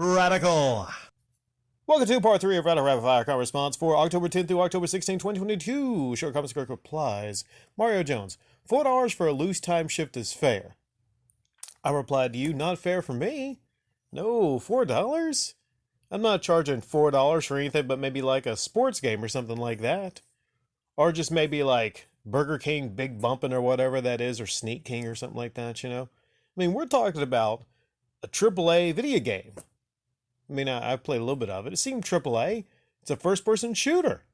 Radical. Welcome to part 3 of Radical Rapid Fire comment response for October 10th through October 16th, 2022. Short comments, quick replies. Mario Jones, $4 for a loose time shift is fair. I replied to you, not fair for me. No, $4? I'm not charging $4 for anything but maybe like a sports game or something like that. Or just maybe like Burger King Big Bumpin' or whatever that is, or Sneak King or something like that, you know? I mean, we're talking about a AAA video game. I mean, I've played a little bit of it. It seemed AAA. It's a first-person shooter.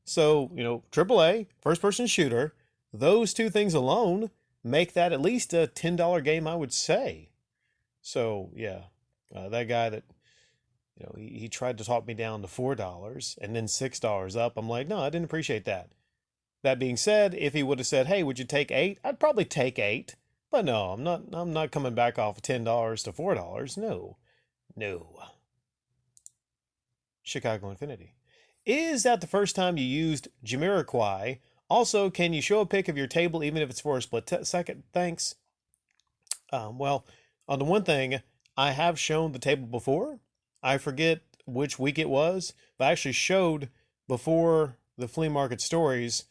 So, AAA, first-person shooter, those two things alone make that at least a $10 game, I would say. So, yeah, that guy that, he tried to talk me down to $4 and then $6 up. I'm like, no, I didn't appreciate that. That being said, if he would have said, hey, would you take 8? I'd probably take 8. But no, I'm not coming back off of $10 to $4. No. Chicago Infinity. Is that the first time you used Jamiroquai? Also, can you show a pic of your table even if it's for a split second? Thanks. Well, on the one thing, I have shown the table before. I forget which week it was, but I actually showed before the flea market stories.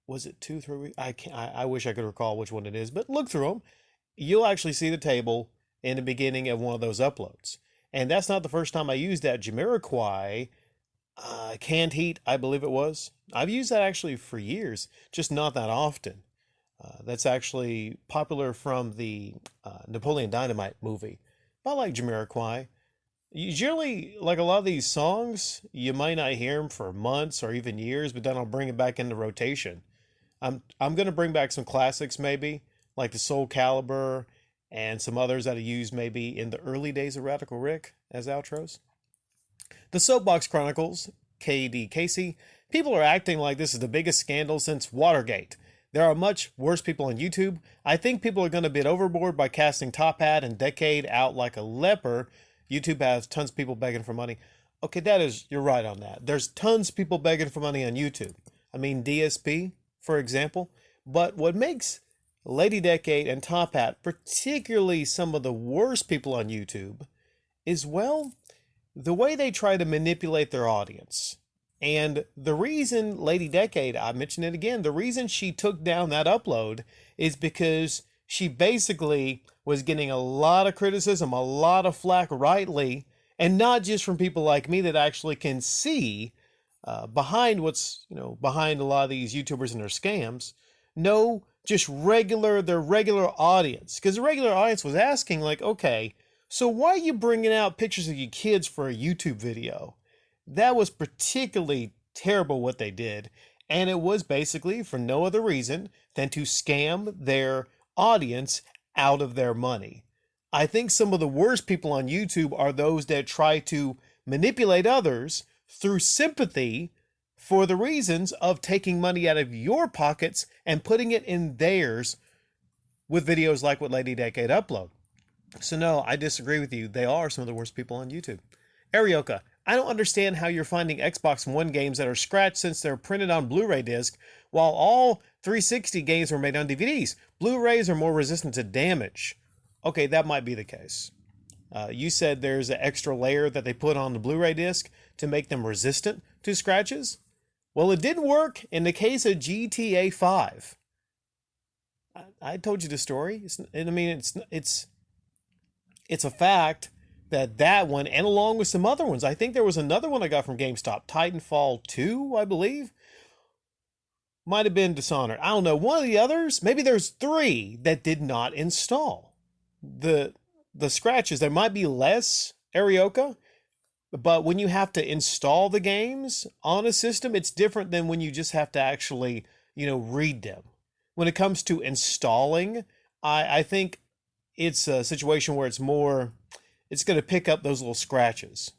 Was it 2, 3 weeks? I wish I could recall which one it is, but look through them. You'll actually see the table in the beginning of one of those uploads. And that's not the first time I used that Jamiroquai canned heat, I believe it was. I've used that actually for years, just not that often. That's actually popular from the Napoleon Dynamite movie. But I like Jamiroquai. Usually, like a lot of these songs, you might not hear them for months or even years, but then I'll bring it back into rotation. I'm going to bring back some classics maybe, like the Soul Calibur, and some others that I used maybe in the early days of Radical Rick as outros. The Soapbox Chronicles, KD Casey. People are acting like this is the biggest scandal since Watergate. There are much worse people on YouTube. I think people are going to bit overboard by casting Top Hat and Decade out like a leper. YouTube has tons of people begging for money. Okay, you're right on that. There's tons of people begging for money on YouTube. I mean, DSP, for example. But what makes Lady Decade and Top Hat, particularly some of the worst people on YouTube, is, well, the way they try to manipulate their audience. And the reason Lady Decade, I mentioned it again, the reason she took down that upload is because she basically was getting a lot of criticism, a lot of flack rightly, and not just from people like me that actually can see behind behind a lot of these YouTubers and their scams. No, just their regular audience. Because the regular audience was asking, like, okay, so why are you bringing out pictures of your kids for a YouTube video? That was particularly terrible what they did. And it was basically for no other reason than to scam their audience out of their money. I think some of the worst people on YouTube are those that try to manipulate others through sympathy for the reasons of taking money out of your pockets and putting it in theirs with videos like what Lady Decade upload. So no, I disagree with you. They are some of the worst people on YouTube. Arioka, I don't understand how you're finding Xbox One games that are scratched since they're printed on Blu-ray disc, while all 360 games were made on DVDs. Blu-rays are more resistant to damage. Okay, that might be the case. You said there's an extra layer that they put on the Blu-ray disc to make them resistant to scratches. Well, it didn't work in the case of GTA 5. I told you the story. It's a fact that one, and along with some other ones, I think there was another one I got from GameStop, Titanfall 2, I believe. Might have been Dishonored. I don't know. One of the others, maybe there's 3 that did not install. The scratches, there might be less, Arioka, but when you have to install the games on a system, it's different than when you just have to actually, read them. When it comes to installing, I think it's a situation where it's going to pick up those little scratches.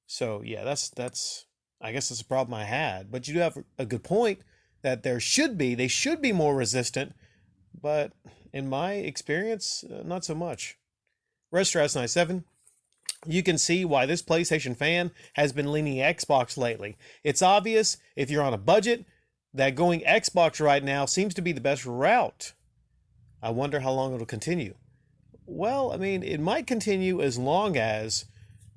So yeah, I guess that's a problem I had. But you do have a good point that they should be more resistant, but in my experience, not so much. Reststrats97, you can see why this PlayStation fan has been leaning Xbox lately. It's obvious if you're on a budget that going Xbox right now seems to be the best route. I wonder how long it'll continue. Well, I mean, it might continue as long as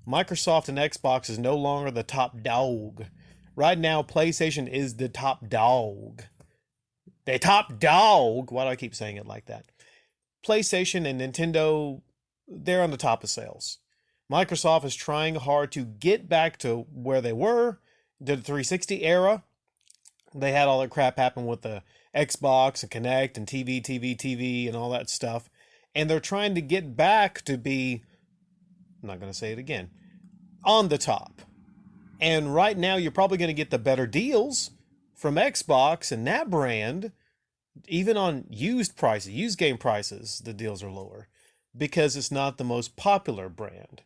Microsoft and Xbox is no longer the top dog. Right now, PlayStation is the top dog. The top dog. Why do I keep saying it like that? PlayStation and Nintendo, they're on the top of sales. Microsoft is trying hard to get back to where they were, the 360 era. They had all that crap happen with the Xbox and Kinect and TV, and all that stuff. And they're trying to get back to be, I'm not going to say it again, on the top. And right now, you're probably going to get the better deals from Xbox and that brand, even on used prices, used game prices, the deals are lower because it's not the most popular brand.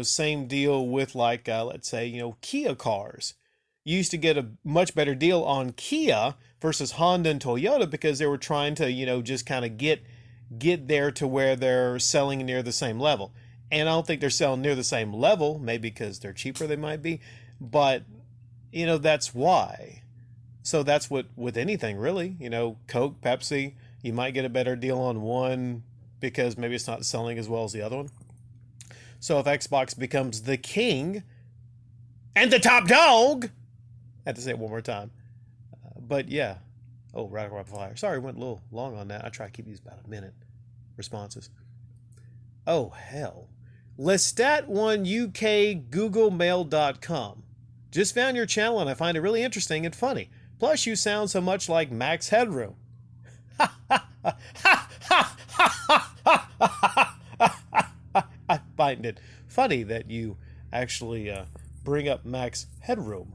Same deal with like, let's say, Kia cars. You used to get a much better deal on Kia versus Honda and Toyota because they were trying to, just kind of get there to where they're selling near the same level. And I don't think they're selling near the same level, maybe because they're cheaper they might be, but that's why. So that's what with anything really, Coke, Pepsi, you might get a better deal on one because maybe it's not selling as well as the other one. So if Xbox becomes the king and the top dog, I have to say it one more time. But yeah. Oh, Radical Rapid Fire. Sorry, went a little long on that. I try to keep these about a minute responses. Oh, hell. Lestat1UK googlemail.com. Just found your channel and I find it really interesting and funny. Plus, you sound so much like Max Headroom. I find it funny that you actually bring up Max Headroom.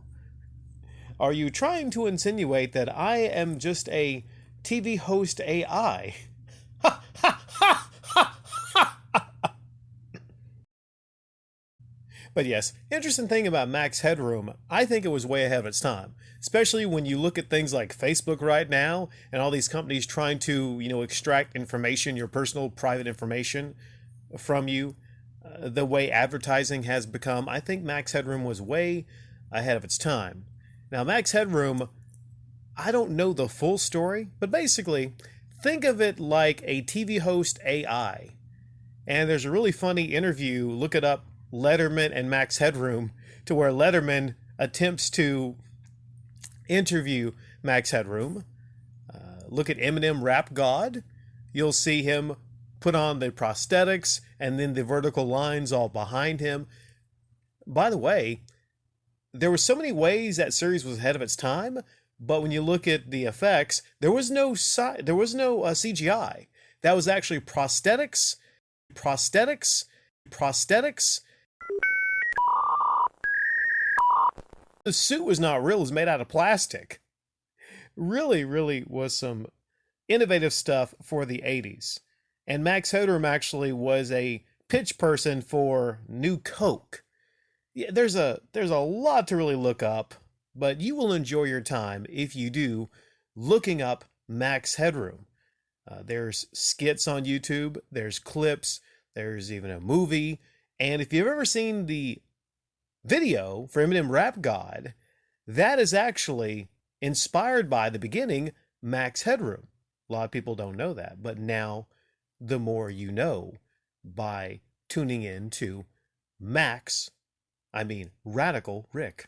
Are you trying to insinuate that I am just a TV host AI? But yes, interesting thing about Max Headroom, I think it was way ahead of its time. Especially when you look at things like Facebook right now and all these companies trying to, extract information, your personal private information from you. The way advertising has become, I think Max Headroom was way ahead of its time. Now, Max Headroom, I don't know the full story, but basically, think of it like a TV host AI. And there's a really funny interview, look it up, Letterman and Max Headroom, to where Letterman attempts to interview Max Headroom. Look at Eminem Rap God. You'll see him put on the prosthetics and then the vertical lines all behind him. By the way, there were so many ways that series was ahead of its time, but when you look at the effects, there was no CGI. That was actually prosthetics. The suit was not real, it was made out of plastic. Really, really was some innovative stuff for the 80s. And Max Headroom actually was a pitch person for New Coke. Yeah, there's a lot to really look up, but you will enjoy your time if you do looking up Max Headroom. There's skits on YouTube, there's clips, there's even a movie, and if you've ever seen the video for Eminem Rap God, that is actually inspired by the beginning Max Headroom. A lot of people don't know that, but now the more you know by tuning in to Radical Rick.